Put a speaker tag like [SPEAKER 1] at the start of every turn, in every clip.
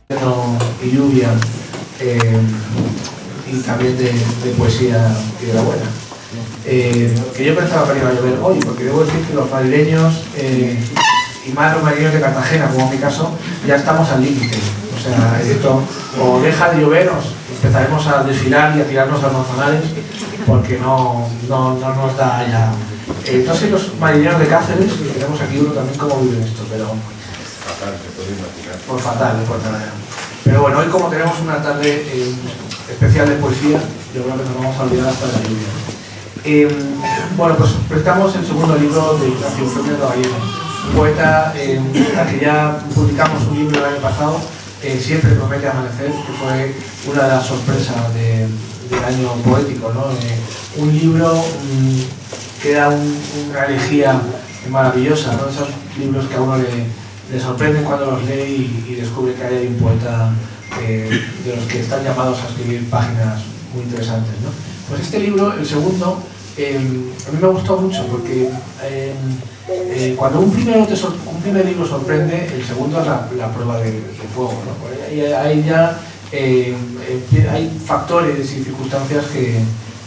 [SPEAKER 1] y lluvia, y también de poesía y de la buena. Que yo pensaba que iba a llover hoy, porque debo decir que los madrileños y más los madrileños de Cartagena, como en mi caso, ya estamos al límite. O sea, esto o deja de llover, empezaremos a desfilar y a tirarnos a los manzanares, porque no nos da ya. No sé los madrileños de Cáceres, que tenemos aquí uno también, cómo viven esto, pero
[SPEAKER 2] fatal, se puede imaginar.
[SPEAKER 1] Por fatal, por fatal. Pero bueno, hoy como tenemos una tarde especial de poesía, yo creo que nos vamos a olvidar hasta de la lluvia. Bueno, pues presentamos el segundo libro de Ignacio Fernández Caballero, un poeta al que ya publicamos un libro el año pasado, Siempre promete amanecer, que fue una de las sorpresas del año poético, ¿no? Un libro que era una elegía maravillosa, ¿no? Esos libros que a uno le sorprenden cuando los lee y descubre que hay un poeta de los que están llamados a escribir páginas muy interesantes, ¿no? Pues este libro, el segundo, a mí me gustó mucho porque cuando un primer libro sorprende, el segundo es la prueba de fuego, ¿no? Ahí ya hay factores y circunstancias que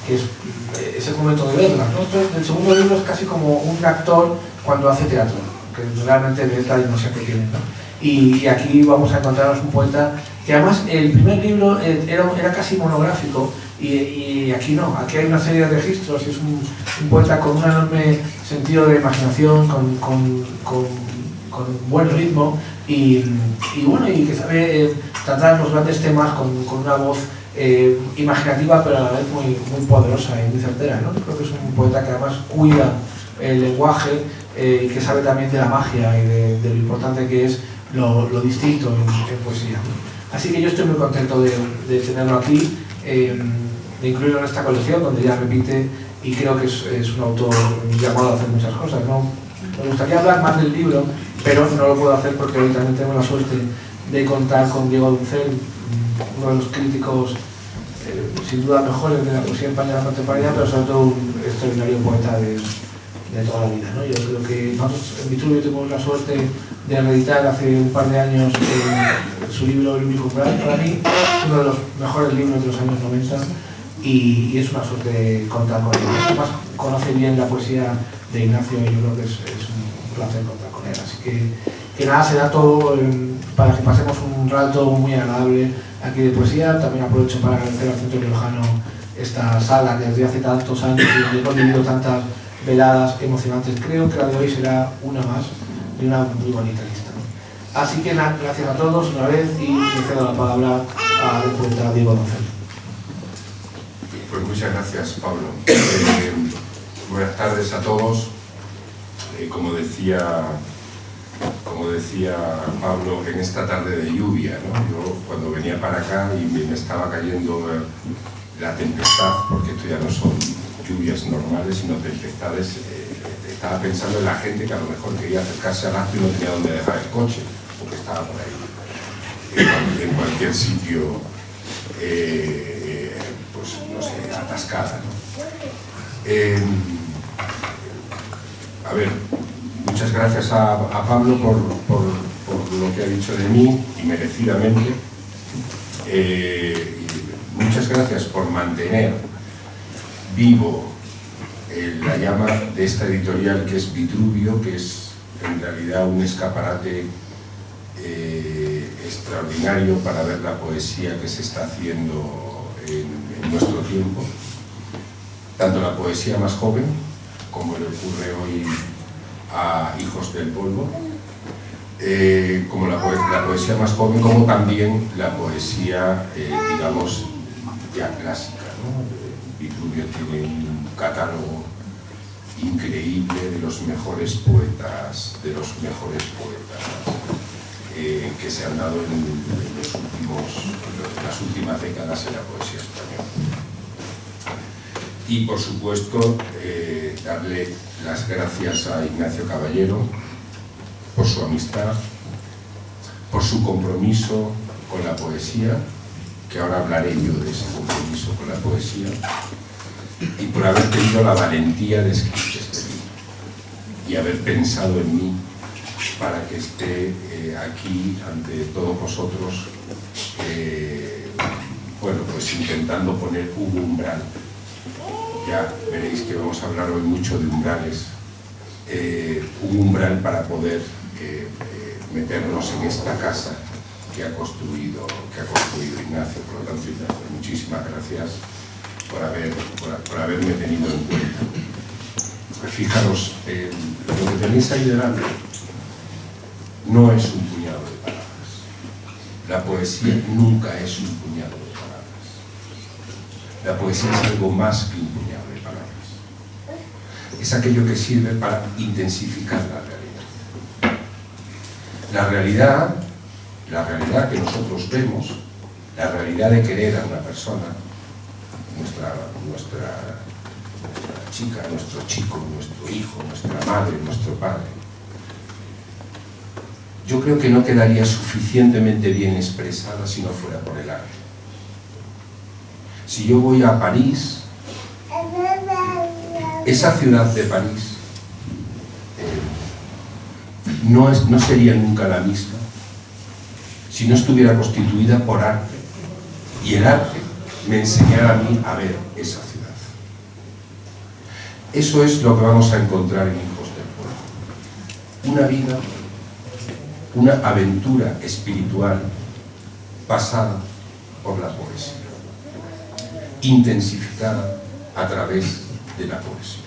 [SPEAKER 1] es el momento de verlas, ¿no? Entonces, el segundo libro es casi como un actor cuando hace teatro, que realmente ve la dimensión que tiene, ¿no? Y aquí vamos a encontrarnos un poeta que además el primer libro era casi monográfico y aquí no, aquí hay una serie de registros y es un poeta con un enorme sentido de imaginación, con buen ritmo y bueno, y que sabe tratar los grandes temas con una voz imaginativa, pero a la vez muy poderosa y muy certera, ¿no? Creo que es un poeta que además cuida el lenguaje y que sabe también de la magia y de lo importante que es lo distinto en poesía. Así que yo estoy muy contento de tenerlo aquí, de incluirlo en esta colección donde ya repite y creo que es un autor llamado a hacer muchas cosas, ¿no? Me gustaría hablar más del libro, pero no lo puedo hacer porque hoy también tengo la suerte de contar con Diego Doncel, uno de los críticos sin duda mejores de la poesía española contemporánea, pero sobre todo un extraordinario poeta de toda la vida, ¿no? Yo creo que nosotros en Vitruvio tuvimos la suerte de reeditar hace un par de años su libro El único umbral. Para mí es uno de los mejores libros de los años 90 y es una suerte contar con él. Además conoce bien la poesía de Ignacio y yo creo que es un placer contar con él. Así que nada, será todo para que pasemos un rato muy agradable aquí de poesía. También aprovecho para agradecer al Centro Riojano esta sala que desde hace tantos años y hemos vivido tantas veladas emocionantes. Creo que la de hoy será una más de una muy bonita lista, ¿no? Así que nada, gracias a todos una vez y le cedo la palabra al poeta Diego Doncel.
[SPEAKER 2] Pues muchas gracias, Pablo. Buenas tardes a todos. Como decía Pablo, en esta tarde de lluvia, ¿no? Yo cuando venía para acá y me estaba cayendo la tempestad, porque esto ya no son lluvias normales, sino tempestades, estaba pensando en la gente que a lo mejor quería acercarse al acto y no tenía dónde dejar el coche, porque estaba por ahí, en cualquier sitio, pues no sé, atascada, ¿no? A ver, muchas gracias a Pablo por lo que ha dicho de mí, y merecidamente. Muchas gracias por mantener vivo la llama de esta editorial que es Vitruvio, que es en realidad un escaparate extraordinario para ver la poesía que se está haciendo en nuestro tiempo, tanto la poesía más joven, como le ocurre hoy a Hijos del Polvo, como la poesía más joven, como también la poesía, digamos, ya clásica, ¿no? Vitruvio tiene un catálogo increíble de los mejores poetas, que se han dado en las últimas décadas en la poesía española. Y por supuesto, darle las gracias a Ignacio Caballero por su amistad, por su compromiso con la poesía, que ahora hablaré yo de ese compromiso con la poesía, y por haber tenido la valentía de escribir este libro y haber pensado en mí para que esté aquí ante todos vosotros, bueno, pues intentando poner un umbral. Ya veréis que vamos a hablar hoy mucho de umbrales, un umbral para poder meternos en esta casa que ha construido Ignacio. Por lo tanto, Ignacio, muchísimas gracias por haberme tenido en cuenta. Fijaros, lo que tenéis ahí delante no es un puñado de palabras. La poesía nunca es un puñado de palabras. La poesía es algo más que un puñado de palabras. Es aquello que sirve para intensificar la realidad. La realidad que nosotros vemos, la realidad de querer a una persona, nuestra chica, nuestro chico, nuestro hijo, nuestra madre, nuestro padre, yo creo que no quedaría suficientemente bien expresada si no fuera por el arte. Si yo voy a París, esa ciudad de París no sería nunca la misma si no estuviera constituida por arte, y el arte me enseñara a mí a ver esa ciudad. Eso es lo que vamos a encontrar en Hijos del Pueblo. Una vida, una aventura espiritual pasada por la poesía, intensificada a través de la poesía.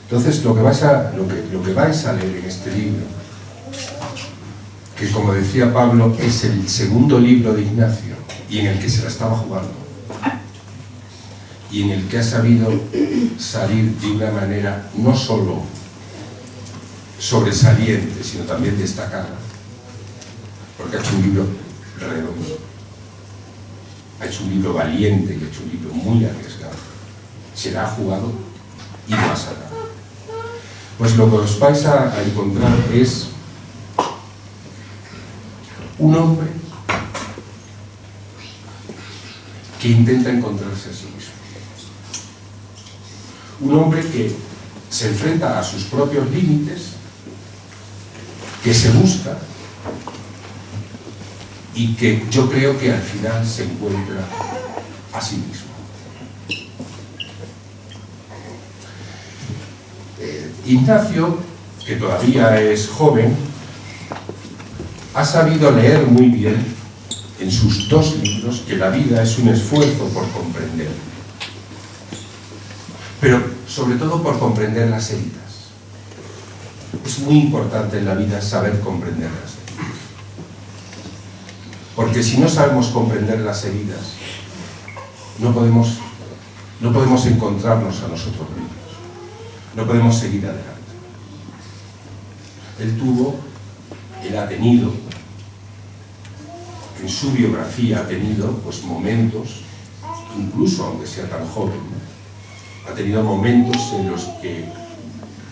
[SPEAKER 2] Entonces, lo que vais a leer en este libro, que como decía Pablo, es el segundo libro de Ignacio y en el que se la estaba jugando, y en el que ha sabido salir de una manera no solo sobresaliente, sino también destacada, porque ha hecho un libro redondo, ha hecho un libro valiente y ha hecho un libro muy arriesgado. Se la ha jugado y lo ha sacado. Pues lo que os vais a encontrar es un hombre que intenta encontrarse a sí mismo. Un hombre que se enfrenta a sus propios límites, que se busca y que yo creo que al final se encuentra a sí mismo. Ignacio, que todavía es joven, ha sabido leer muy bien en sus dos libros que la vida es un esfuerzo por comprender, pero sobre todo por comprender las heridas. Es muy importante en la vida saber comprender las heridas, porque si no sabemos comprender las heridas, no podemos encontrarnos a nosotros mismos, no podemos seguir adelante. Él ha tenido, en su biografía ha tenido pues momentos, incluso aunque sea tan joven, ha tenido momentos en los que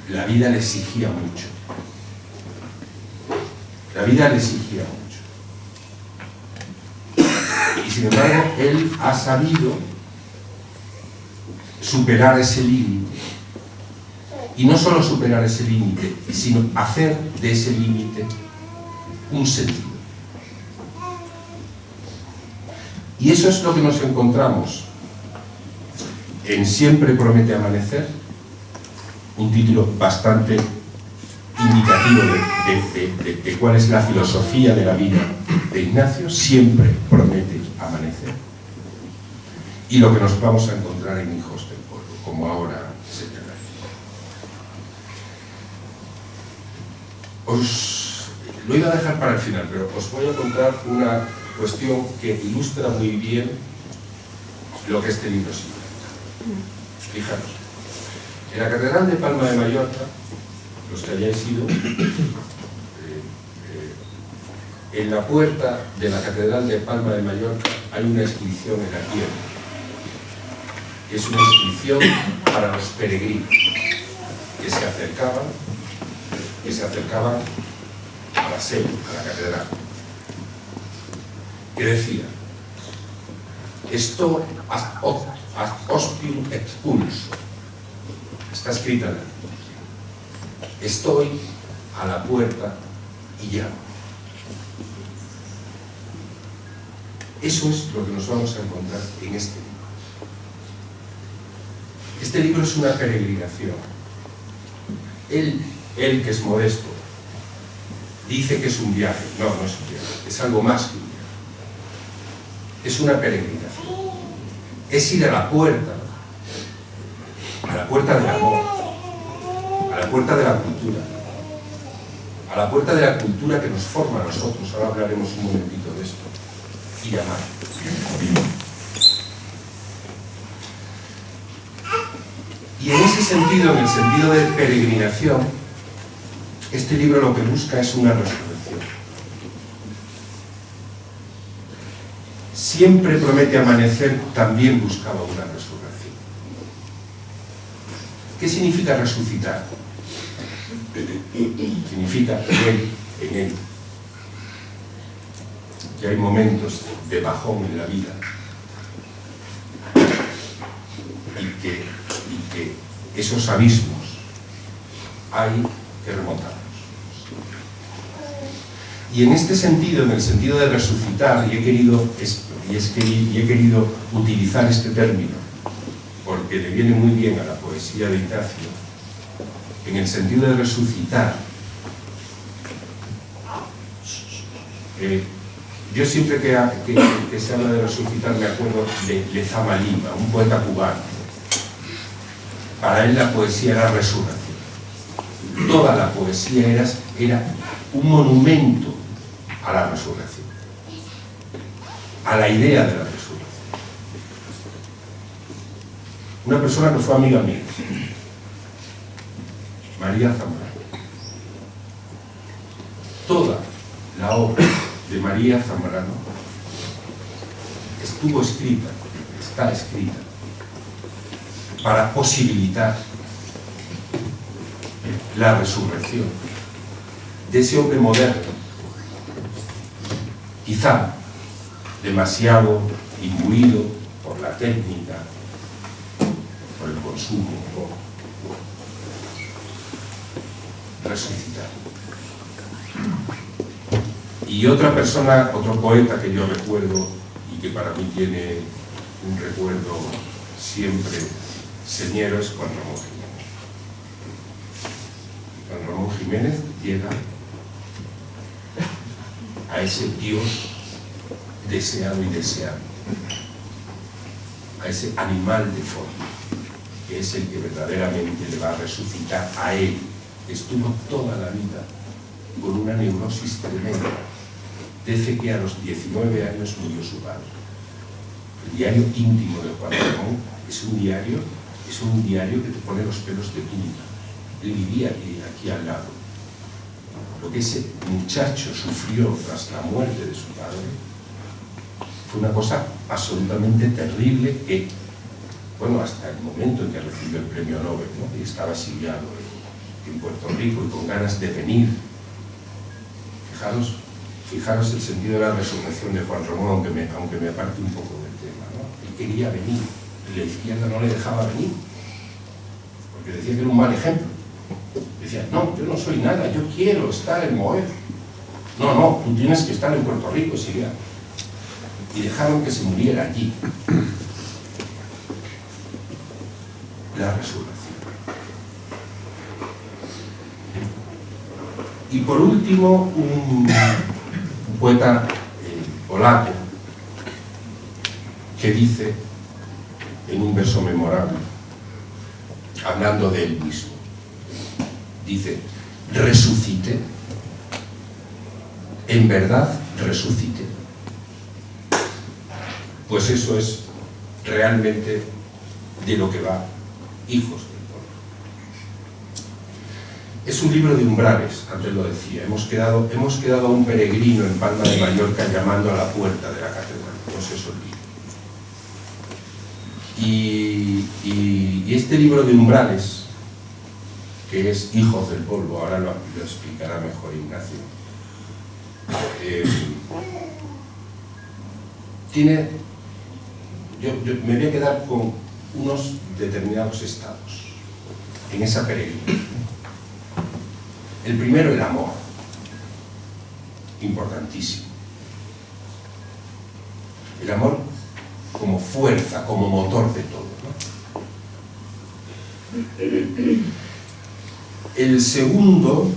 [SPEAKER 2] la vida le exigía mucho. La vida le exigía mucho. Y sin embargo, él ha sabido superar ese límite. Y no solo superar ese límite, sino hacer de ese límite un sentido. Y eso es lo que nos encontramos en Siempre promete amanecer, un título bastante indicativo de cuál es la filosofía de la vida de Ignacio. Siempre promete amanecer. Y lo que nos vamos a encontrar en Hijos del Pueblo, como ahora se llama. Os lo iba a dejar para el final, pero os voy a contar una cuestión que ilustra muy bien lo que este libro significa. Fijaros, en la Catedral de Palma de Mallorca, los que hayáis ido, en la puerta de la Catedral de Palma de Mallorca hay una inscripción en la tierra, que es una inscripción para los peregrinos que se acercaban a la sede, a la catedral, que decía: esto ad hospium et pulso. Está escrita en la. Estoy a la puerta y llama. Eso es lo que nos vamos a encontrar en este libro. Este libro es una peregrinación. Él que es modesto, dice que es un viaje. No, no es un viaje, es algo más que un viaje. Es una peregrinación. Es ir a la puerta del amor, a la puerta de la cultura, a la puerta de la cultura que nos forma a nosotros. Ahora hablaremos un momentito de esto. Y llamar. Y en ese sentido, en el sentido de peregrinación, este libro lo que busca es una resurrección. Siempre promete amanecer, también buscaba una resurrección. ¿Qué significa resucitar? Significa en él. Que hay momentos de bajón en la vida y que esos abismos hay que remontarlos. Y en este sentido, en el sentido de resucitar, y he querido utilizar este término porque le viene muy bien a la poesía de Ignacio, en el sentido de resucitar, yo siempre que se habla de resucitar me acuerdo de Lezama Lima, un poeta cubano. Para él la poesía era resurrección. Toda la poesía era un monumento a la resurrección, a la idea de la resurrección. Una persona que fue amiga mía, María Zambrano. Toda la obra de María Zambrano estuvo escrita, está escrita, para posibilitar la resurrección de ese hombre moderno, quizá demasiado imbuido por la técnica, por el consumo, resucitar. Y otra persona, otro poeta que yo recuerdo y que para mí tiene un recuerdo siempre señero es Juan Ramón Jiménez. Juan Ramón Jiménez llega a ese Dios deseado y deseable, a ese animal deforme, que es el que verdaderamente le va a resucitar a él. Estuvo toda la vida con una neurosis tremenda, desde que a los 19 años murió su padre. El diario íntimo de Juan Ramón es un diario que te pone los pelos de punta. Él vivía aquí al lado. Lo que ese muchacho sufrió tras la muerte de su padre fue una cosa absolutamente terrible que, bueno, hasta el momento en que recibió el premio Nobel, ¿no? Y estaba exiliado en Puerto Rico y con ganas de venir. Fijaros el sentido de la resurrección de Juan Ramón, aunque me aparte un poco del tema, ¿no? Él quería venir y la izquierda no le dejaba venir, porque decía que era un mal ejemplo. Decía, no, yo no soy nada, yo quiero estar en Moed. No, tú tienes que estar en Puerto Rico, exiliado. Y dejaron que se muriera allí. La resurrección. Y por último, un poeta polaco que dice, en un verso memorable, hablando de él mismo, dice, resucité, en verdad resucité. Pues eso es realmente de lo que va Hijos del Polvo. Es un libro de umbrales, antes lo decía. Hemos quedado a un peregrino en Palma de Mallorca llamando a la puerta de la catedral. No se os olvide. Y este libro de umbrales, que es Hijos del Polvo, ahora lo explicará mejor Ignacio, yo me voy a quedar con unos determinados estados en esa peregrinación. El primero, el amor, importantísimo. El amor como fuerza, como motor de todo, ¿no? El segundo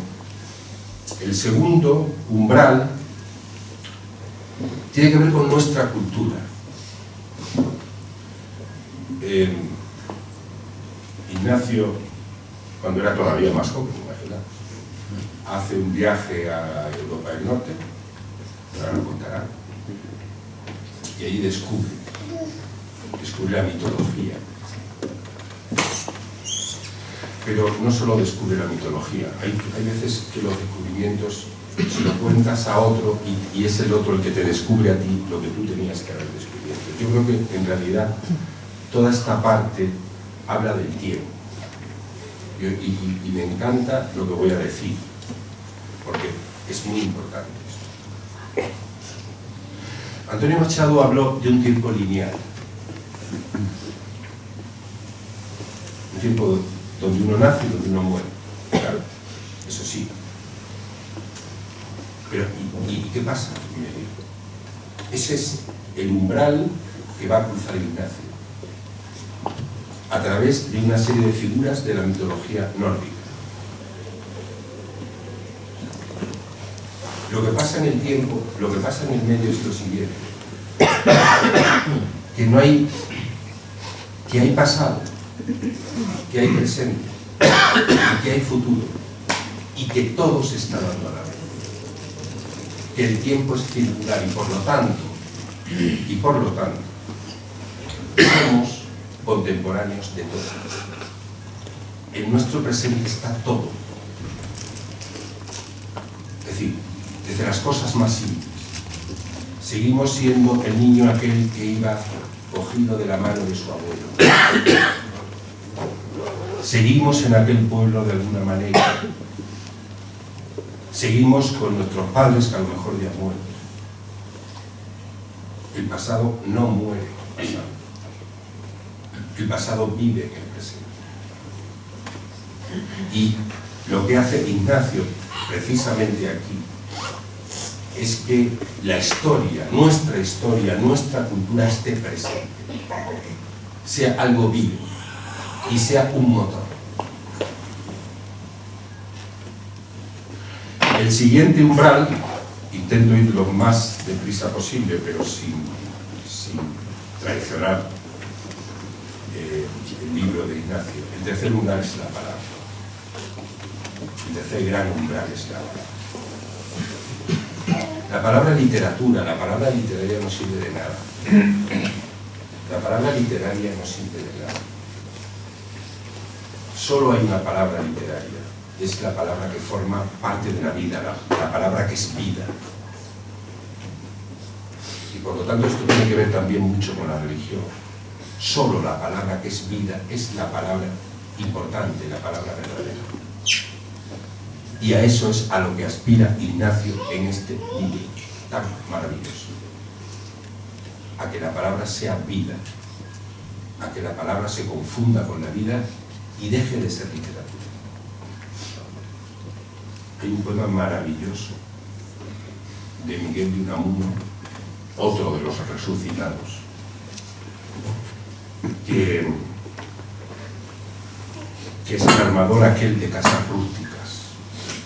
[SPEAKER 2] umbral tiene que ver con nuestra cultura. Ignacio, cuando era todavía más joven, imaginaos, hace un viaje a Europa del Norte, ahora lo contará, y allí descubre la mitología. Pero no solo descubre la mitología, hay veces que los descubrimientos se lo cuentas a otro y es el otro el que te descubre a ti lo que tú tenías que haber descubierto. Yo creo que en realidad toda esta parte habla del tiempo. Y me encanta lo que voy a decir, porque es muy importante esto. Antonio Machado habló de un tiempo lineal. Un tiempo donde uno nace y donde uno muere. Claro, eso sí. Pero, ¿y qué pasa? Ese es el umbral que va a cruzar Ignacio a través de una serie de figuras de la mitología nórdica. Lo que pasa en el tiempo, lo que pasa en el medio es lo siguiente: que hay pasado, que hay presente, que hay futuro, y que todo se está dando a la vez. Que el tiempo es circular y por lo tanto somos contemporáneos de todo. En nuestro presente está todo. Es decir, desde las cosas más simples. Seguimos siendo el niño aquel que iba cogido de la mano de su abuelo. Seguimos en aquel pueblo de alguna manera. Seguimos con nuestros padres que a lo mejor ya mueren. El pasado no muere con el pasado. El pasado vive en el presente. Y lo que hace Ignacio precisamente aquí es que la historia, nuestra cultura esté presente, sea algo vivo y sea un motor. El siguiente umbral, intento ir lo más deprisa posible, pero sin traicionar el libro de Ignacio. El tercer umbral es la palabra. El tercer gran umbral es la palabra. La palabra literaria no sirve de nada. La palabra literaria no sirve de nada. Solo hay una palabra literaria. Es la palabra que forma parte de la vida, la palabra que es vida. Y por lo tanto esto tiene que ver también mucho con la religión. Solo la palabra que es vida es la palabra importante, la palabra verdadera. Y a eso es a lo que aspira Ignacio en este libro tan maravilloso. A que la palabra sea vida, a que la palabra se confunda con la vida y deje de ser literatura. Hay un poema maravilloso de Miguel de Unamuno, otro de los resucitados, que es el armador aquel de casas rústicas.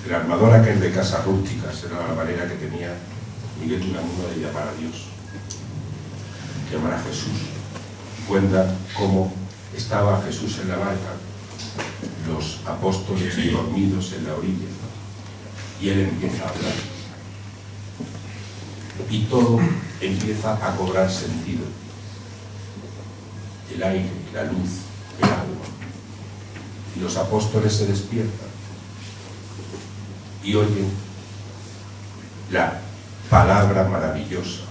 [SPEAKER 2] El armador aquel de casas rústicas era la manera que tenía Miguel de Unamuno de llamar a Dios, llamar a Jesús. Cuenta cómo estaba Jesús en la barca, los apóstoles dormidos en la orilla, y él empieza a hablar. Y todo empieza a cobrar sentido. El aire, la luz, el agua. Y los apóstoles se despiertan y oyen la palabra maravillosa,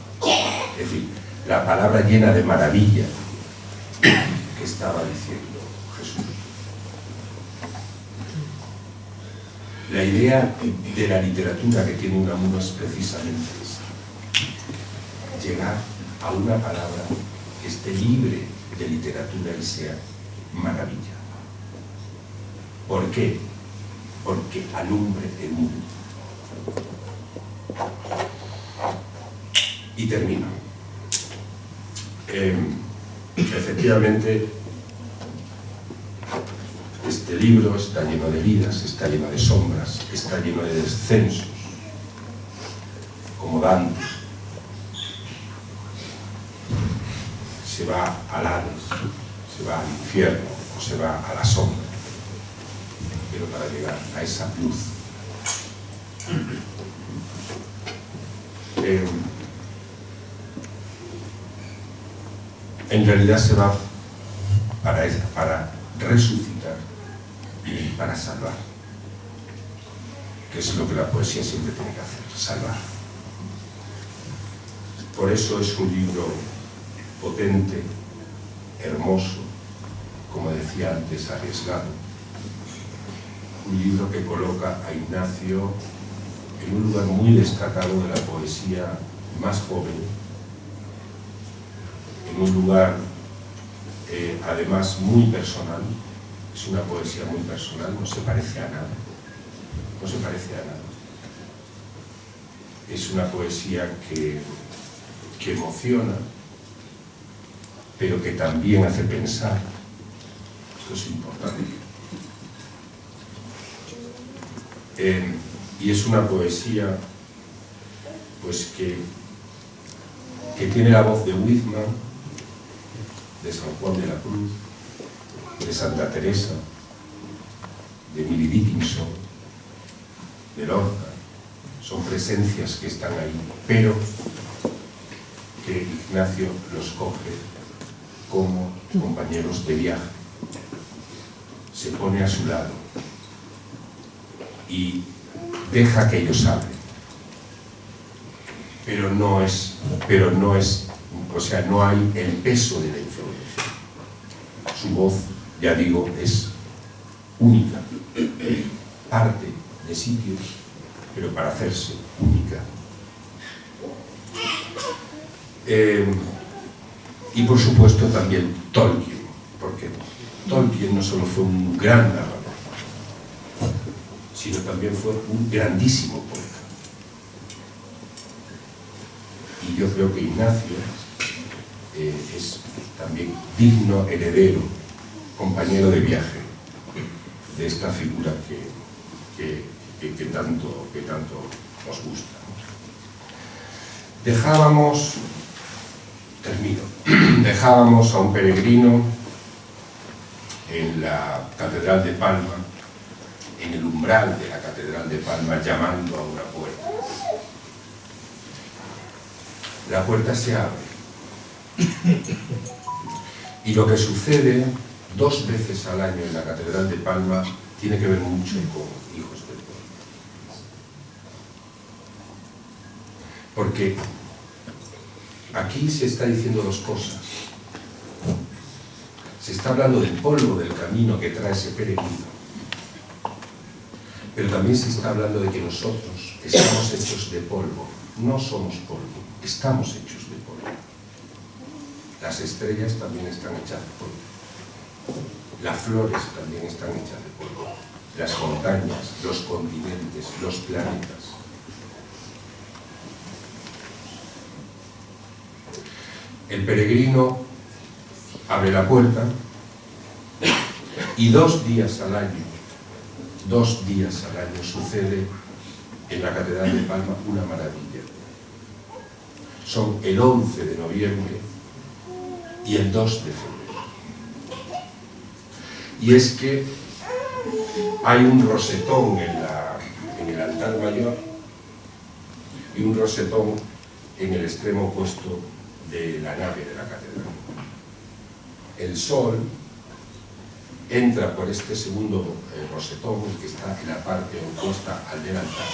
[SPEAKER 2] es decir, la palabra llena de maravilla que estaba diciendo Jesús. La idea de la literatura que tiene Unamuno es precisamente esa: llegar a una palabra que esté libre de literatura y sea maravilla. ¿Por qué? porque alumbre el mundo. Y termino. Efectivamente, este libro está lleno de heridas, está lleno de sombras, está lleno de descensos, como Dante. Se va al Hades, se va al infierno o se va a la sombra, pero para llegar a esa luz. En realidad se va para resucitar y para salvar, que es lo que la poesía siempre tiene que hacer, salvar. Por eso es un libro potente, hermoso, como decía antes, arriesgado. Un libro que coloca a Ignacio en un lugar muy destacado de la poesía más joven, en un lugar además muy personal. Es una poesía muy personal, no se parece a nada, no se parece a nada. Es una poesía que emociona, pero que también hace pensar. Esto es importante. Y es una poesía pues que tiene la voz de Whitman, de San Juan de la Cruz, de Santa Teresa, de Emily Dickinson, de Lorca. Son presencias que están ahí, pero que Ignacio los coge como compañeros de viaje. Se pone a su lado y deja que ellos hablen. Pero no es, o sea, no hay el peso de la influencia. Su voz, ya digo, es única. Parte de sitios, pero para hacerse única. Y por supuesto también Tolkien, porque Tolkien no solo fue un gran narrador, sino también fue un grandísimo poeta. Y yo creo que Ignacio es también digno heredero, compañero de viaje de esta figura que tanto nos gusta. Dejábamos a un peregrino en la Catedral de Palma, en el umbral de la Catedral de Palma, llamando a una puerta. La puerta se abre. Y lo que sucede 2 veces al año en la Catedral de Palma tiene que ver mucho con Hijos del Pueblo. Porque aquí se está diciendo 2 cosas. Se está hablando del polvo del camino que trae ese peregrino. Pero también se está hablando de que nosotros estamos hechos de polvo. No somos polvo, estamos hechos de polvo. Las estrellas también están hechas de polvo. Las flores también están hechas de polvo. Las montañas, los continentes, los planetas. El peregrino abre la puerta y 2 días al año sucede en la Catedral de Palma una maravilla. Son el 11 de noviembre y el 2 de febrero. Y es que hay un rosetón en el altar mayor y un rosetón en el extremo opuesto de la nave de la catedral. El sol entra por este segundo rosetón, que está en la parte opuesta al del altar,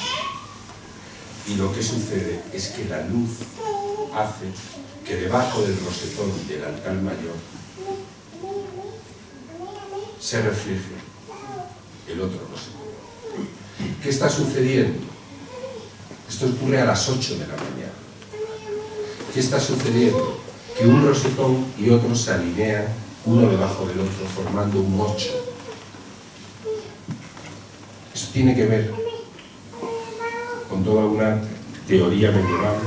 [SPEAKER 2] y lo que sucede es que la luz hace que debajo del rosetón del altar mayor se refleje el otro rosetón. ¿Qué está sucediendo? Esto ocurre a las 8 de la mañana. ¿Qué está sucediendo? Que un rosetón y otro se alinean uno debajo del otro, formando un 8. Eso tiene que ver con toda una teoría medieval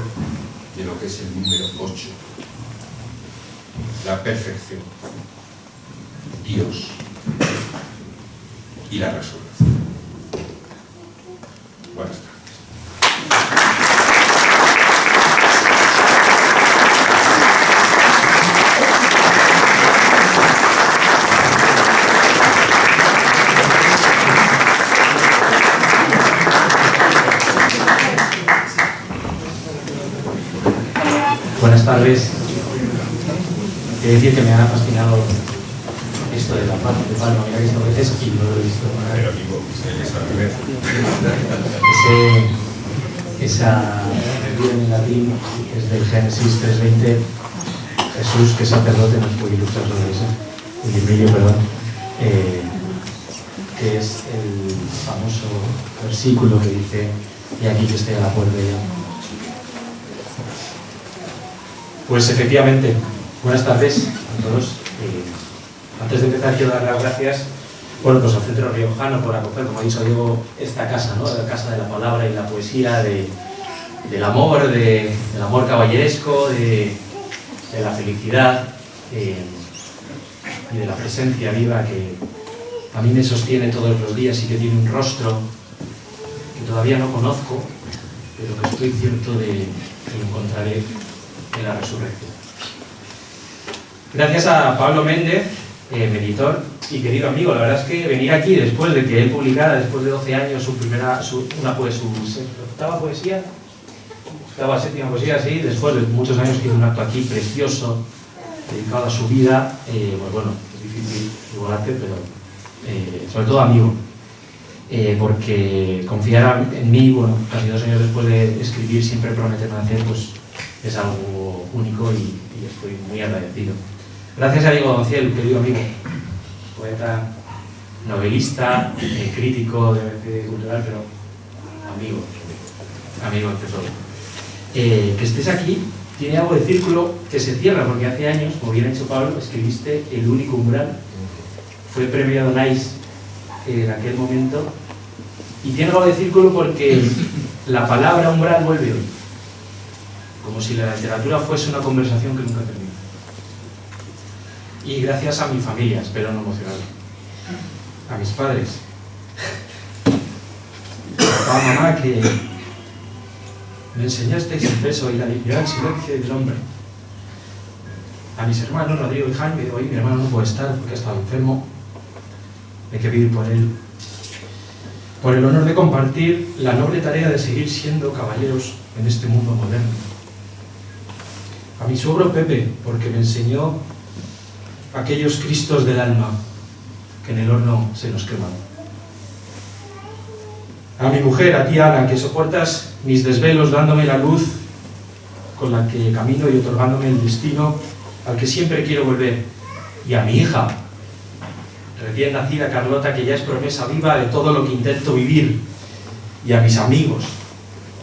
[SPEAKER 2] de lo que es el número 8, la perfección, Dios y la resurrección. Buenas tardes.
[SPEAKER 3] Buenas tardes. Quiero decir que me ha fascinado esto de la paz de Palma. Me he visto veces y no lo he visto.
[SPEAKER 2] Pero digo, esa primera.
[SPEAKER 3] Esa lectura en latín, que es del Génesis 3:20, Jesús, que es sacerdote, nos puede ilustrar sobre eso, el librillo, perdón, que es el famoso versículo que dice: y aquí que estoy a la puerta ya. Pues efectivamente, buenas tardes a todos. Antes de empezar quiero dar las gracias pues al Centro Riojano por acoger, como ha dicho Diego, esta casa, ¿no? La casa de la palabra y la poesía, del amor, del amor caballeresco, de la felicidad y de la presencia viva que a mí me sostiene todos los días y que tiene un rostro que todavía no conozco, pero que estoy cierto de que lo encontraré en la resurrección. Gracias a Pablo Méndez, mi editor y querido amigo. La verdad es que venir aquí después de que él publicara, después de 12 años, su octava poesía, séptima poesía, sí, después de muchos años que hizo un acto aquí precioso, dedicado a su vida, pues bueno, es difícil igualarte, pero sobre todo amigo, porque confiar en mí, bueno, casi 2 años después de escribir, siempre prometerme hacer, pues es algo único y estoy muy agradecido. Gracias a Diego Donciel, querido amigo, poeta, novelista, crítico de cultural, pero amigo ante todo. Que estés aquí tiene algo de círculo que se cierra, porque hace años, como bien ha dicho Pablo, escribiste El único umbral, fue premio Donais en aquel momento, y tiene algo de círculo porque la palabra umbral vuelve hoy, como si la literatura fuese una conversación que nunca termina. Y gracias a mi familia, espero no emocionar, a mis padres, a papá, mamá, que me enseñasteis el peso y la dignidad del silencio y del hombre. A mis hermanos, Rodrigo y Jaime, hoy mi hermano no puede estar porque ha estado enfermo, hay que pedir por él, por el honor de compartir la noble tarea de seguir siendo caballeros en este mundo moderno. A mi suegro Pepe, porque me enseñó aquellos Cristos del alma que en el horno se nos queman. A mi mujer, a ti Ana, que soportas mis desvelos dándome la luz con la que camino y otorgándome el destino al que siempre quiero volver. Y a mi hija, recién nacida Carlota, que ya es promesa viva de todo lo que intento vivir. Y a mis amigos,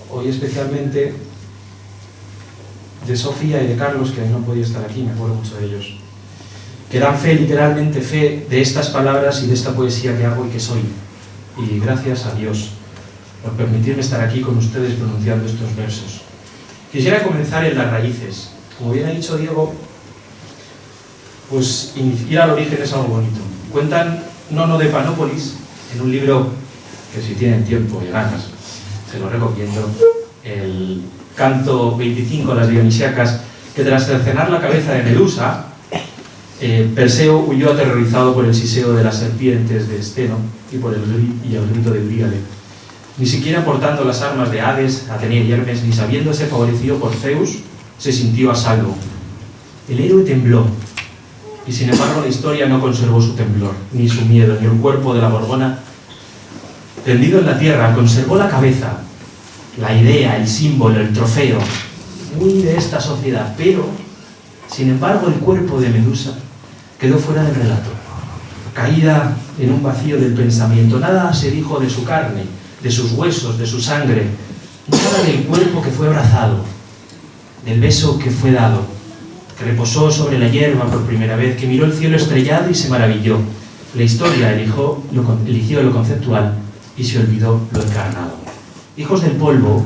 [SPEAKER 3] hoy especialmente de Sofía y de Carlos, que no podía estar aquí, me acuerdo mucho de ellos, que dan fe, literalmente fe, de estas palabras y de esta poesía que hago y que soy. Y gracias a Dios por permitirme estar aquí con ustedes pronunciando estos versos. Quisiera comenzar en las raíces. Como bien ha dicho Diego, pues ir al origen es algo bonito. Cuentan Nono de Panópolis, en un libro que si tienen tiempo y ganas, se lo recomiendo, el canto 25, las Dionisíacas, que tras cercenar la cabeza de Medusa, Perseo huyó aterrorizado por el siseo de las serpientes de Esteno y por el grito de Euríale. Ni siquiera portando las armas de Hades, Atenea y Hermes, ni sabiéndose favorecido por Zeus, se sintió a salvo. El héroe tembló, y sin embargo la historia no conservó su temblor, ni su miedo, ni el cuerpo de la Gorgona. Tendido en la tierra, conservó la cabeza, la idea, el símbolo, el trofeo, muy de esta sociedad, pero, sin embargo, el cuerpo de Medusa quedó fuera del relato, caída en un vacío del pensamiento. Nada se dijo de su carne, de sus huesos, de su sangre, nada del cuerpo que fue abrazado, del beso que fue dado, que reposó sobre la hierba por primera vez, que miró el cielo estrellado y se maravilló. La historia eligió lo conceptual y se olvidó lo encarnado. Hijos del polvo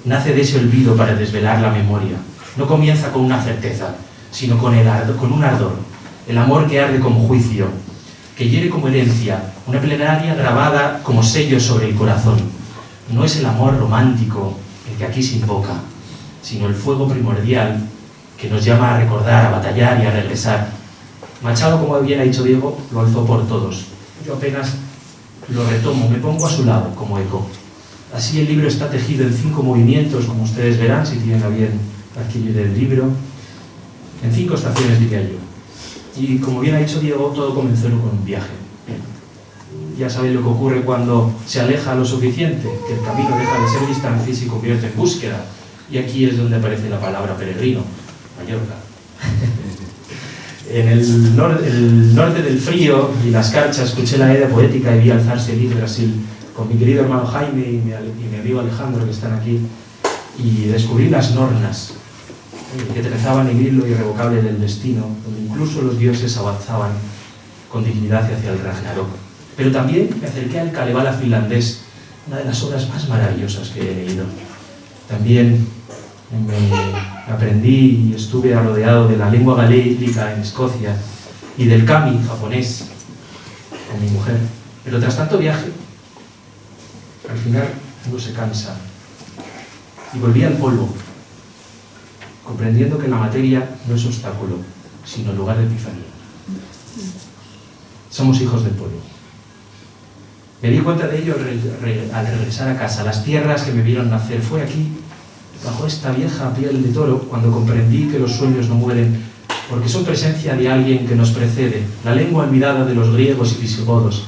[SPEAKER 3] nace de ese olvido para desvelar la memoria. No comienza con una certeza, sino con un ardor. El amor que arde como juicio, que hiere como herencia, una plenaria grabada como sello sobre el corazón. No es el amor romántico el que aquí se invoca, sino el fuego primordial que nos llama a recordar, a batallar y a regresar. Machado, como bien ha dicho Diego, lo alzó por todos. Yo apenas lo retomo, me pongo a su lado como eco. Así el libro está tejido en 5 movimientos, como ustedes verán, si tienen a bien adquirir el libro, en 5 estaciones, diría yo. Y como bien ha dicho Diego, todo comenzó con un viaje. Ya sabéis lo que ocurre cuando se aleja lo suficiente, que el camino deja de ser distancia y se convierte en búsqueda. Y aquí es donde aparece la palabra peregrino, Mallorca. En el norte del frío y las carchas escuché la edad poética y vi alzarse el Brasil con mi querido hermano Jaime y mi amigo Alejandro, que están aquí, y descubrí las nornas que trezaban el hilo irrevocable del destino, donde incluso los dioses avanzaban con dignidad hacia el Ragnarok. Pero también me acerqué al Kalevala finlandés, una de las obras más maravillosas que he leído. También me aprendí y estuve rodeado de la lengua gaélica en Escocia y del kami japonés con mi mujer. Pero tras tanto viaje, al final uno se cansa y volví al polvo, comprendiendo que la materia no es obstáculo, sino lugar de epifanía. Somos hijos del polvo. Me di cuenta de ello al regresar a casa. Las tierras que me vieron nacer fue aquí, bajo esta vieja piel de toro, cuando comprendí que los sueños no mueren, porque son presencia de alguien que nos precede, la lengua olvidada de los griegos y visigodos,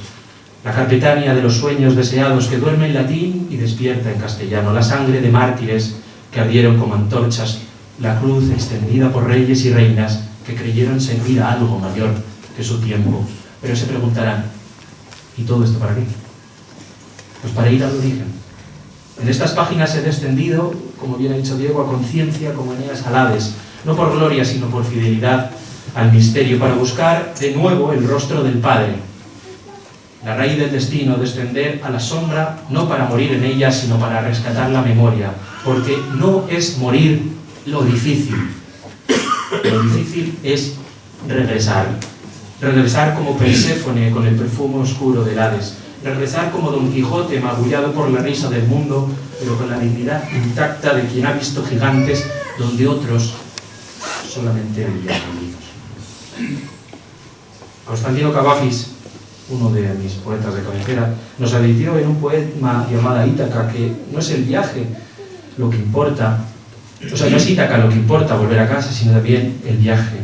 [SPEAKER 3] la capitania de los sueños deseados que duerme en latín y despierta en castellano, la sangre de mártires que ardieron como antorchas, la cruz extendida por reyes y reinas que creyeron servir a algo mayor que su tiempo. Pero se preguntarán, ¿y todo esto para qué? Pues para ir al origen. En estas páginas he descendido, como bien ha dicho Diego, a conciencia como Eneas al Hades, no por gloria, sino por fidelidad al misterio, para buscar de nuevo el rostro del Padre. La raíz del destino, descender a la sombra, no para morir en ella, sino para rescatar la memoria, porque no es morir lo difícil. Lo difícil es regresar. Regresar como Perséfone con el perfume oscuro del Hades. Regresar como Don Quijote, magullado por la risa del mundo, pero con la dignidad intacta de quien ha visto gigantes donde otros solamente veían molinos. Constantino Cavafis, uno de mis poetas de cabecera, nos advirtió en un poema llamado Ítaca que no es el viaje lo que importa, o sea, no es Ítaca lo que importa volver a casa, sino también el viaje,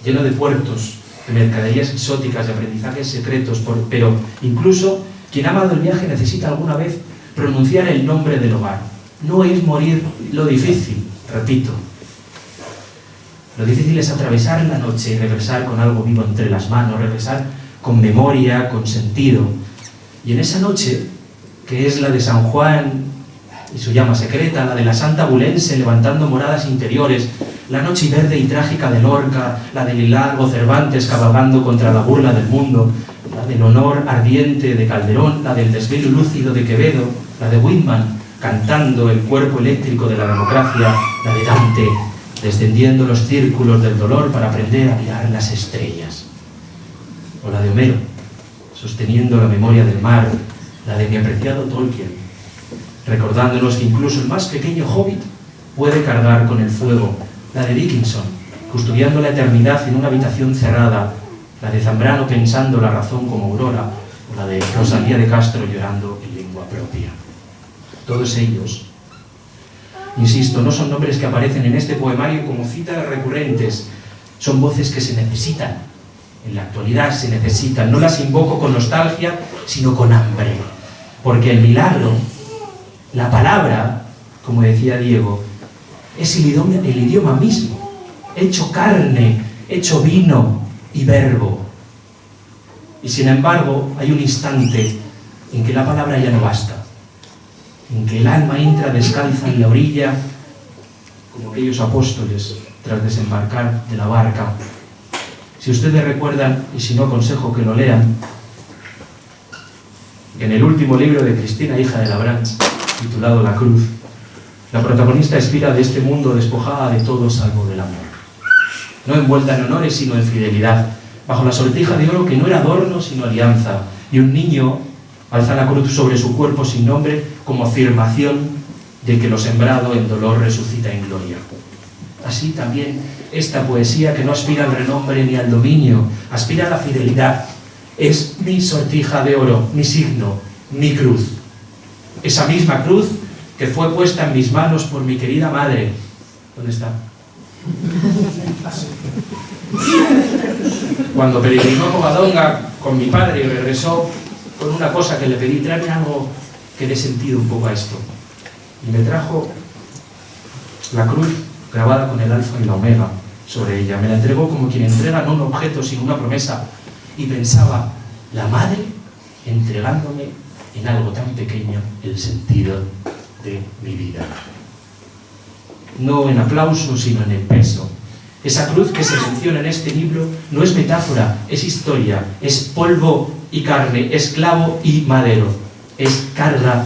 [SPEAKER 3] lleno de puertos, de mercaderías exóticas, de aprendizajes secretos, pero incluso quien ha amado el viaje necesita alguna vez pronunciar el nombre del hogar. No es morir lo difícil, repito. Lo difícil es atravesar la noche y regresar con algo vivo entre las manos, regresar con memoria, con sentido. Y en esa noche, que es la de San Juan y su llama secreta, la de la Santa Bulense levantando moradas interiores, la noche verde y trágica de Lorca, la del Hilargo Cervantes cabalgando contra la burla del mundo, la del honor ardiente de Calderón, la del desvelo lúcido de Quevedo, la de Whitman cantando el cuerpo eléctrico de la democracia, la de Dante descendiendo los círculos del dolor para aprender a mirar las estrellas, o la de Homero sosteniendo la memoria del mar, la de mi apreciado Tolkien, recordándonos que incluso el más pequeño hobbit puede cargar con el fuego, la de Dickinson, custodiando la eternidad en una habitación cerrada, la de Zambrano pensando la razón como aurora, o la de Rosalía de Castro llorando en lengua propia. Todos ellos, insisto, no son nombres que aparecen en este poemario como citas recurrentes, son voces que se necesitan, en la actualidad se necesitan, no las invoco con nostalgia, sino con hambre, porque el milagro, la palabra, como decía Diego, es el idioma mismo, hecho carne, hecho vino y verbo. Y sin embargo, hay un instante en que la palabra ya no basta, en que el alma entra descalza en la orilla, como aquellos apóstoles tras desembarcar de la barca. Si ustedes recuerdan, y si no aconsejo que lo lean, En el último libro de Cristina, hija de Labrán, titulado La Cruz, la protagonista expira de este mundo despojada de todo salvo del amor. No envuelta en honores, sino en fidelidad, bajo la sortija de oro que no era adorno, sino alianza, y un niño alza la cruz sobre su cuerpo sin nombre como afirmación de que lo sembrado en dolor resucita en gloria. Así también esta poesía, que no aspira al renombre ni al dominio, aspira a la fidelidad. Es mi sortija de oro, mi signo, mi cruz. Esa misma cruz que fue puesta en mis manos por mi querida madre. ¿Dónde está? Cuando peregrinó a Covadonga con mi padre y regresó con una cosa que le pedí: tráeme algo que dé sentido un poco a esto. Y me trajo la cruz grabada con el alfa y la omega sobre ella. Me la entregó como quien entrega no un objeto sino una promesa. Y pensaba, la madre entregándome en algo tan pequeño el sentido de mi vida. No en aplauso, sino en el peso. Esa cruz que se menciona en este libro no es metáfora, es historia, es polvo y carne, es clavo y madero, es carga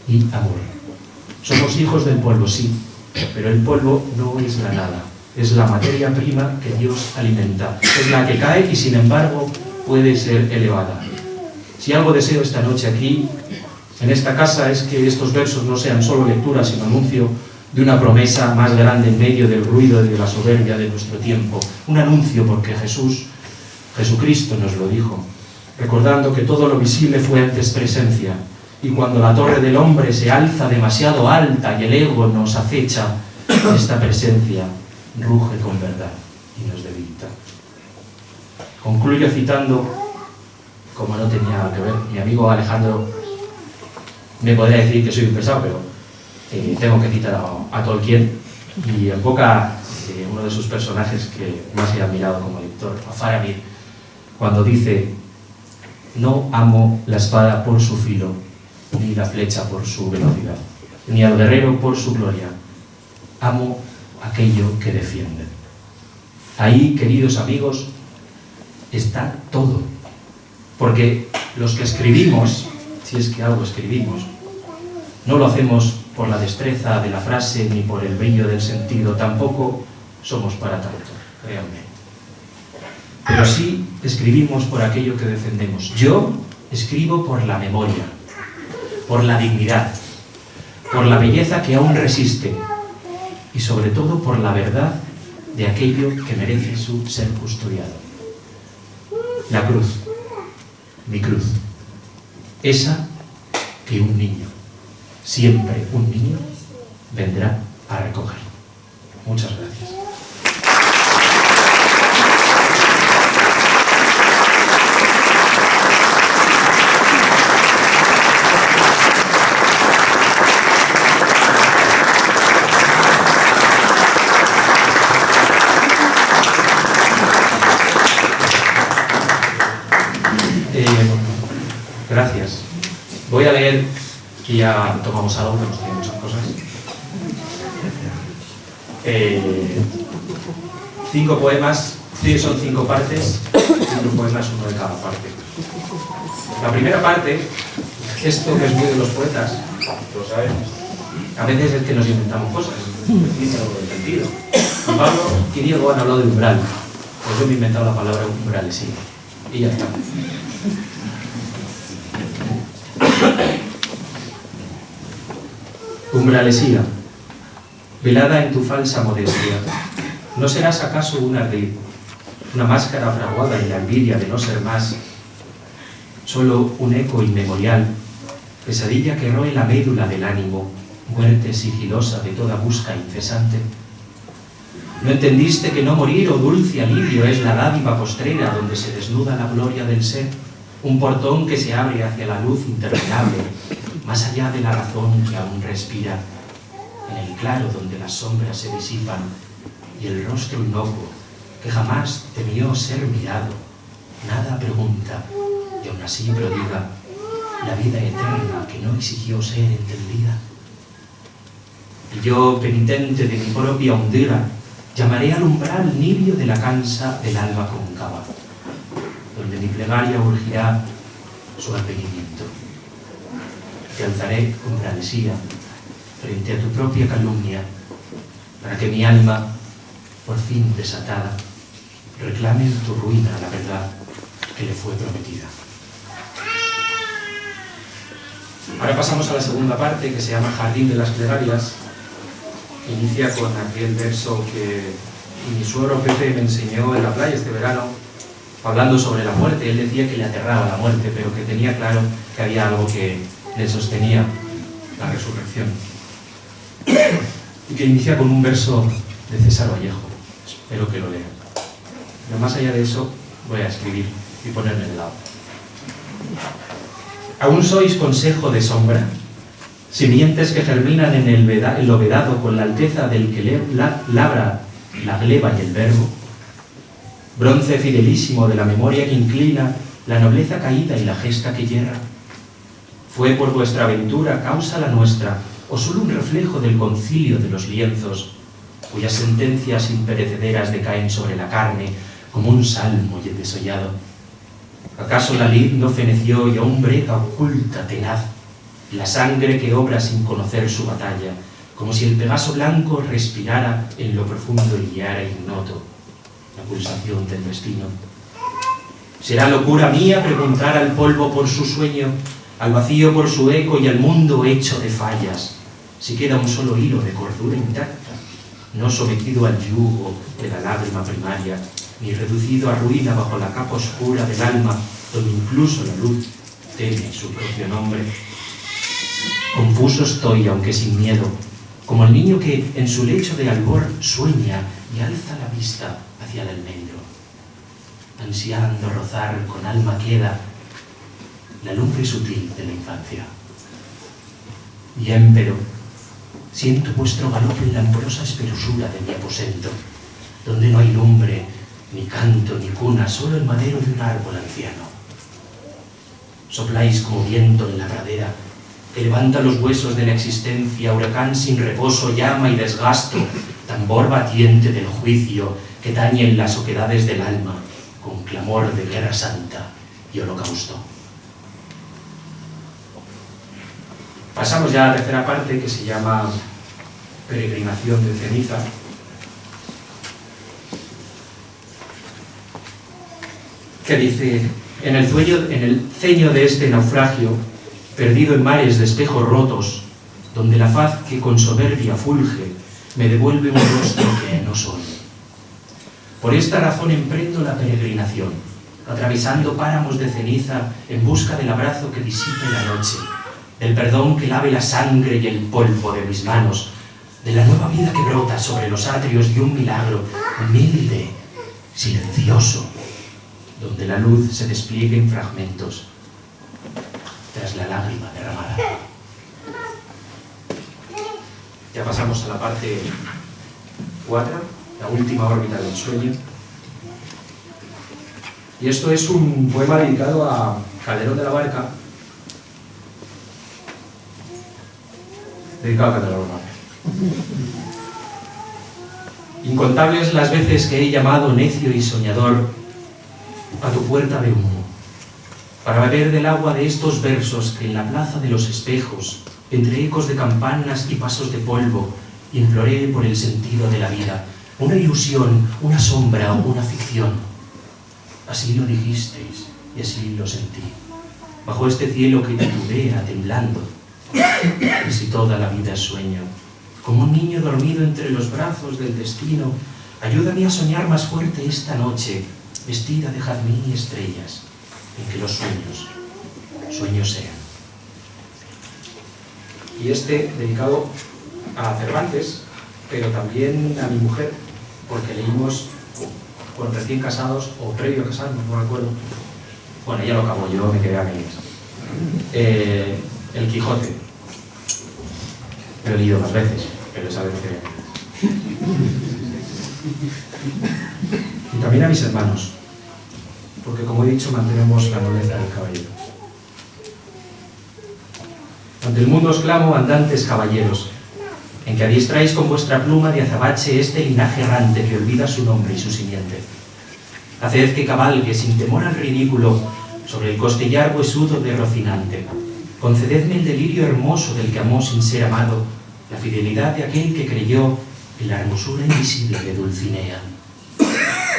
[SPEAKER 3] y amor. Somos hijos del polvo, sí, pero el polvo no es la nada, es la materia prima que Dios alimenta, es la que cae y sin embargo puede ser elevada. Si algo deseo esta noche aquí, en esta casa, es que estos versos no sean solo lectura, sino anuncio de una promesa más grande en medio del ruido y de la soberbia de nuestro tiempo. Un anuncio porque Jesucristo nos lo dijo, recordando que todo lo visible fue antes presencia, y cuando la torre del hombre se alza demasiado alta y el ego nos acecha, esta presencia ruge con verdad y nos debilita. Concluyo citando, como no tenía nada que ver, mi amigo Alejandro me podría decir que soy un pesado, pero tengo que citar a Tolkien, y evoca uno de sus personajes que más he admirado como lector, a Faramir, cuando dice: no amo la espada por su filo, ni la flecha por su velocidad, ni al guerrero por su gloria, amo aquello que defiende. Ahí, queridos amigos, está todo, porque los que escribimos, si es que algo escribimos, no lo hacemos por la destreza de la frase ni por el brillo del sentido, tampoco somos para tanto, créanme. Pero sí escribimos por aquello que defendemos. Yo escribo por la memoria, por la dignidad, por la belleza que aún resiste y sobre todo por la verdad de aquello que merece su ser custodiado. La cruz, mi cruz, esa que un niño, siempre un niño, vendrá a recoger. Muchas gracias. Gracias. Voy a leer, y ya tomamos algo, que nos tiene muchas cosas. 5 poemas, son 5 partes, 5 poemas, uno de cada parte. La primera parte, esto que es muy de los poetas, lo sabemos, a veces es que nos inventamos cosas, tiene algo de sentido. Pablo y Diego han hablado de umbral, pues yo me he inventado la palabra umbralesía, y ya está. Umbralesía, velada en tu falsa modestia, ¿no serás acaso un ardid, una máscara fraguada en la envidia de no ser más, solo un eco inmemorial, pesadilla que roe la médula del ánimo, muerte sigilosa de toda busca incesante? ¿No entendiste que no morir o dulce alivio es la dádiva postrera donde se desnuda la gloria del ser? Un portón que se abre hacia la luz interminable, más allá de la razón que aún respira, en el claro donde las sombras se disipan, y el rostro inocuo que jamás temió ser mirado, nada pregunta, y aún así prodiga la vida eterna que no exigió ser entendida. Y yo, penitente de mi propia hondura, llamaré al umbral nibio de la cansa del alba cóncava, donde mi plegaria urgirá su advenimiento. te alzaré con bravesía frente a tu propia calumnia, para que mi alma, por fin desatada, reclame en tu ruina la verdad que le fue prometida. Ahora pasamos a la segunda parte, que se llama Jardín de las Plegarias. Inicia con aquel verso que mi suegro Pepe me enseñó en la playa este verano, hablando sobre la muerte. Él decía que le aterraba la muerte, pero que tenía claro que había algo que le sostenía, la resurrección. Y que inicia con un verso de César Vallejo. Espero que lo lean. Pero más allá de eso, voy a escribir y ponerme de lado. ¿Aún sois consejo de sombra? Simientes que germinan en lo vedado con la alteza del que labra la gleba y el verbo. Bronce fidelísimo de la memoria que inclina la nobleza caída y la gesta que yerra. ¿Fue por vuestra aventura causa la nuestra, o solo un reflejo del concilio de los lienzos, cuyas sentencias imperecederas decaen sobre la carne como un salmo desollado? ¿Acaso la lid no feneció y aún brega oculta, tenaz, la sangre que obra sin conocer su batalla, como si el Pegaso blanco respirara en lo profundo y guiara ignoto la pulsación del destino? ¿Será locura mía preguntar al polvo por su sueño, al vacío por su eco y al mundo hecho de fallas, si queda un solo hilo de cordura intacta, no sometido al yugo de la lágrima primaria, ni reducido a ruina bajo la capa oscura del alma, donde incluso la luz teme su propio nombre? Confuso estoy, aunque sin miedo, como el niño que en su lecho de albor sueña y alza la vista hacia el almendro, ansiando rozar con alma queda la lumbre sutil de la infancia. Y empero, siento vuestro galope en la amorosa espesura de mi aposento, donde no hay lumbre, ni canto, ni cuna, solo el madero de un árbol anciano. Sopláis como viento en la pradera, que levanta los huesos de la existencia, huracán sin reposo, llama y desgasto, tambor batiente del juicio que tañe en las oquedades del alma, con clamor de guerra santa y holocausto. Pasamos ya a la tercera parte, que se llama Peregrinación de ceniza. Que dice: en el ceño de este naufragio, perdido en mares de espejos rotos, donde la faz que con soberbia fulge me devuelve un rostro que no soy. Por esta razón emprendo la peregrinación, atravesando páramos de ceniza en busca del abrazo que disipe la noche, del perdón que lave la sangre y el polvo de mis manos, de la nueva vida que brota sobre los atrios de un milagro humilde, silencioso, donde la luz se despliegue en fragmentos tras la lágrima derramada. Ya pasamos a la parte 4, la última órbita del sueño. Y esto es un poema dedicado a Calderón de la Barca. Dedicado a Calderón de la Barca. Incontables las veces que he llamado necio y soñador a tu puerta de humo, para beber del agua de estos versos que en la plaza de los espejos, entre ecos de campanas y pasos de polvo, imploré por el sentido de la vida, una ilusión, una sombra o una ficción. Así lo dijisteis y así lo sentí, bajo este cielo que titubea temblando, y si toda la vida es sueño, como un niño dormido entre los brazos del destino, ayúdame a soñar más fuerte esta noche, vestida de jazmín y estrellas, en que los sueños sean. Y este dedicado a Cervantes, pero también a mi mujer, porque leímos con recién casados, o previo a casarnos, no recuerdo. Bueno, ya lo acabo, yo me quedé a medias. El Quijote. Lo he leído más veces, pero esa vez que... Y también a mis hermanos, porque como he dicho, mantenemos la nobleza del caballero. Ante el mundo os clamo, andantes caballeros, en que adiestráis con vuestra pluma de azabache este linaje errante que olvida su nombre y su simiente. Haced que cabalgue sin temor al ridículo sobre el costillar huesudo de Rocinante, concededme el delirio hermoso del que amó sin ser amado, la fidelidad de aquel que creyó en la hermosura invisible de Dulcinea.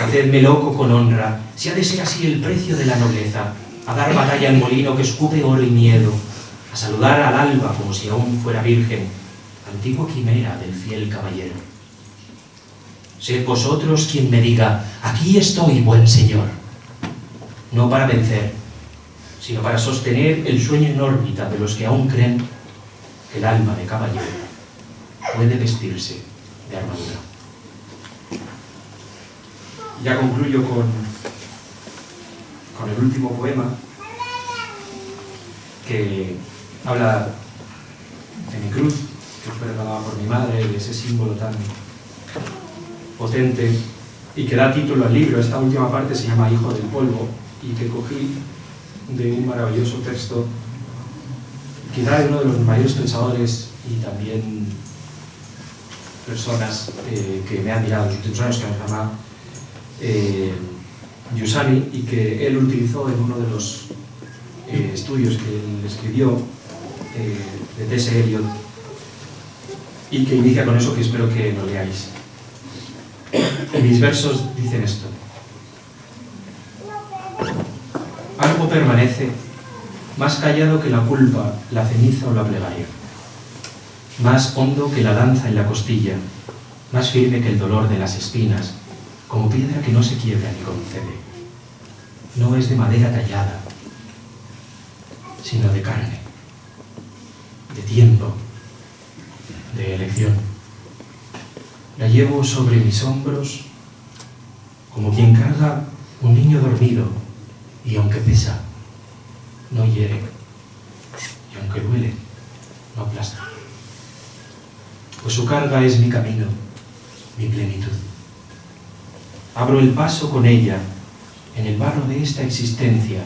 [SPEAKER 3] Hacedme loco con honra, si ha de ser así el precio de la nobleza, a dar batalla al molino que escupe oro y miedo, a saludar al alba como si aún fuera virgen, antigua quimera del fiel caballero. Sed vosotros quien me diga, aquí estoy, buen señor, no para vencer, sino para sostener el sueño en órbita de los que aún creen que el alma de caballero puede vestirse de armadura. Ya concluyo con el último poema, que habla de mi cruz, que fue regalada por mi madre, de ese símbolo tan potente, y que da título al libro. Esta última parte se llama Hijo del Polvo, y que cogí de un maravilloso texto, quizá de uno de los mayores pensadores y también personas que me han mirado en los últimos años, que se llama Giussani, y que él utilizó en uno de los estudios que él escribió de T.S. Eliot, y que inicia con eso, que espero que lo leáis. Mis versos dicen esto: algo permanece más callado que la culpa, la ceniza o la plegaria, más hondo que la danza en la costilla, más firme que el dolor de las espinas, como piedra que no se quiebra ni concede. No es de madera tallada, sino de carne, de tiempo, de elección. La llevo sobre mis hombros como quien carga un niño dormido, y aunque pesa, no hiere, y aunque duele, no aplasta. Pues su carga es mi camino, mi plenitud. Abro el paso con ella en el barro de esta existencia,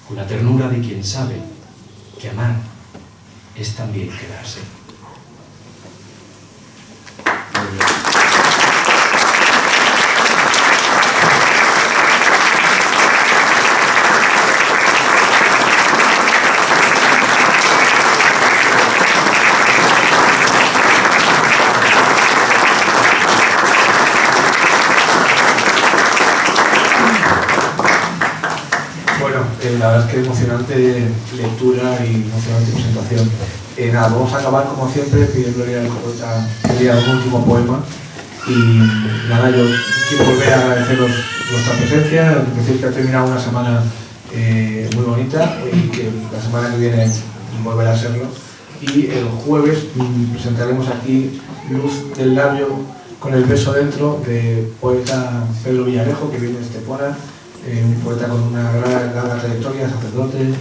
[SPEAKER 3] con la ternura de quien sabe que amar es también quedarse.
[SPEAKER 1] La verdad es que emocionante lectura y emocionante presentación. Nada, vamos a acabar como siempre pidiéndole al poeta que lea un último poema. Y nada, yo quiero volver a agradeceros vuestra presencia, decir que ha terminado una semana muy bonita y que la semana que viene volverá a serlo. Y el jueves presentaremos aquí Luz del labio con el beso dentro, de poeta Pedro Villarejo, que viene de Estepona. Un poeta con una larga trayectoria, sacerdote,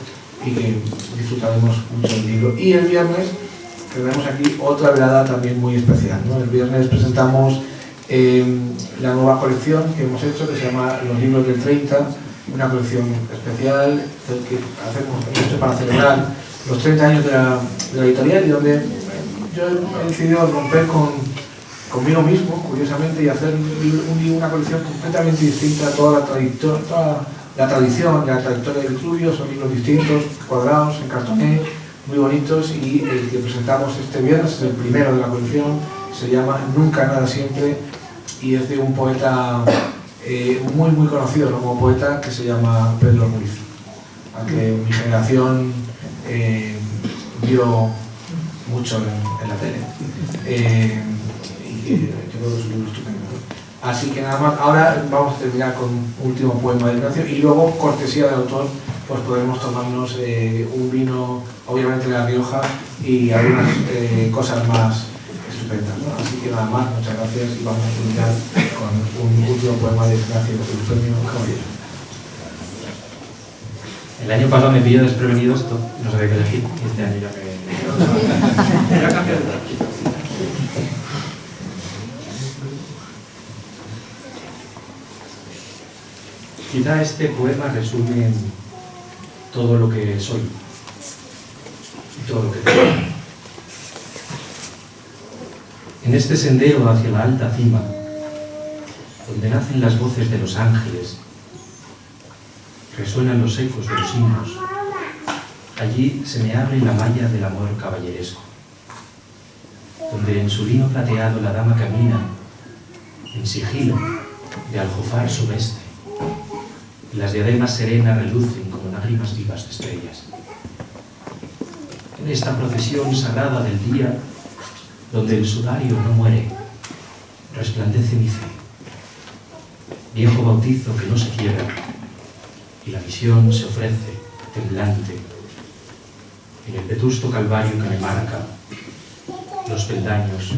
[SPEAKER 1] y que disfrutaremos mucho del libro. Y el viernes tenemos aquí otra velada también muy especial, ¿no? El viernes presentamos la nueva colección que hemos hecho, que se llama Los Libros del 30, una colección especial que hacemos para celebrar los 30 años de la editorial, y donde yo he decidido romper conmigo mismo, curiosamente, y hacer una colección completamente distinta a toda la tradición, la trayectoria de Vitruvio. Son libros distintos, cuadrados, en cartoné, muy bonitos, y el que presentamos este viernes es el primero de la colección, se llama Nunca Nada Siempre, y es de un poeta muy conocido, ¿no?, como poeta, que se llama Pedro Ruiz, al que mi generación vio mucho en la tele. Yo creo que es un libro estupendo. Así que nada más, ahora vamos a terminar con un último poema de Ignacio, y luego, cortesía del autor, pues podemos tomarnos un vino, obviamente de La Rioja, y algunas cosas más estupendas, ¿no? Así que nada más, muchas gracias, y vamos a terminar con un último poema de Ignacio Caballero.
[SPEAKER 3] El año pasado me pilló desprevenido esto, no sabía qué elegir, y este año ya me... ya cambié de tranquilo. Quizá este poema resume todo lo que soy y todo lo que tengo. En este sendero hacia la alta cima, donde nacen las voces de los ángeles, resuenan los ecos de los himnos, Allí se me abre la malla del amor caballeresco, donde en su lino plateado la dama camina en sigilo de aljofar su veste, y las diademas serenas relucen como lágrimas vivas de estrellas. En esta procesión sagrada del día, donde el sudario no muere, resplandece mi fe, viejo bautizo que no se quiebra, y la visión se ofrece temblante en el vetusto calvario que me marca los peldaños